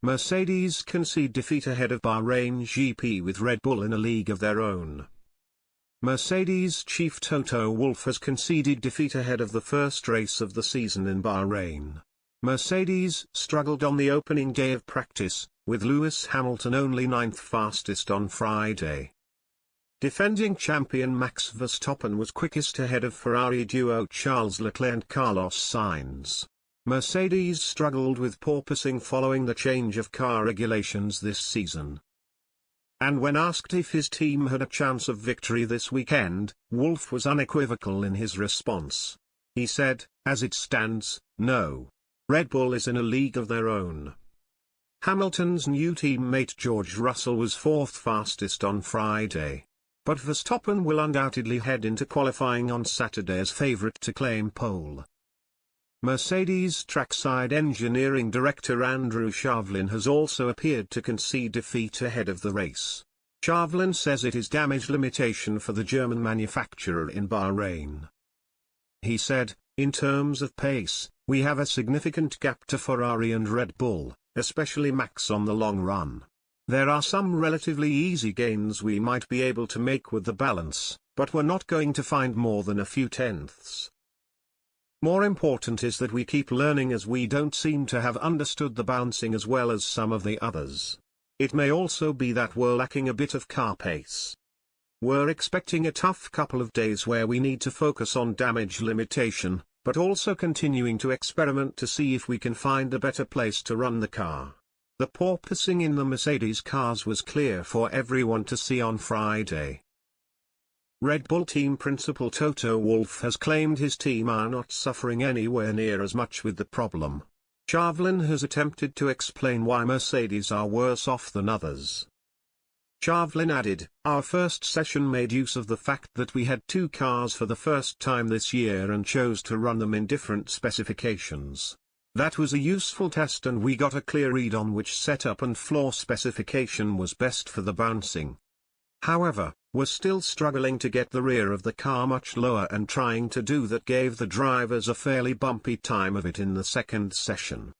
Mercedes concede defeat ahead of Bahrain GP with Red Bull in a league of their own. Mercedes chief Toto Wolff has conceded defeat ahead of the first race of the season in Bahrain. Mercedes struggled on the opening day of practice, with Lewis Hamilton only 9th fastest on Friday. Defending champion Max Verstappen was quickest ahead of Ferrari duo Charles Leclerc and Carlos Sainz. Mercedes struggled with porpoising following the change of car regulations this season. And when asked if his team had a chance of victory this weekend, Wolff was unequivocal in his response. He said, "As it stands, no. Red Bull is in a league of their own." Hamilton's new teammate George Russell was 4th fastest on Friday. But Verstappen will undoubtedly head into qualifying on Saturday as favourite to claim pole. Mercedes trackside engineering director Andrew Shavlin has also appeared to concede defeat ahead of the race. Shavlin says it is damage limitation for the German manufacturer in Bahrain. He said, "In terms of pace, we have a significant gap to Ferrari and Red Bull, especially Max on the long run. There are some relatively easy gains we might be able to make with the balance, but we're not going to find more than a few tenths. More important is that we keep learning, as we don't seem to have understood the bouncing as well as some of the others. It may also be that we're lacking a bit of car pace. We're expecting a tough couple of days where we need to focus on damage limitation, but also continuing to experiment to see if we can find a better place to run the car." The porpoising in the Mercedes cars was clear for everyone to see on Friday. Red Bull team principal Toto Wolff has claimed his team are not suffering anywhere near as much with the problem. Shavlin has attempted to explain why Mercedes are worse off than others. Shavlin added, "Our first session made use of the fact that we had 2 cars for the first time this year and chose to run them in different specifications. That was a useful test and we got a clear read on which setup and floor specification was best for the bouncing. However, we're still struggling to get the rear of the car much lower, and trying to do that gave the drivers a fairly bumpy time of it in the second session.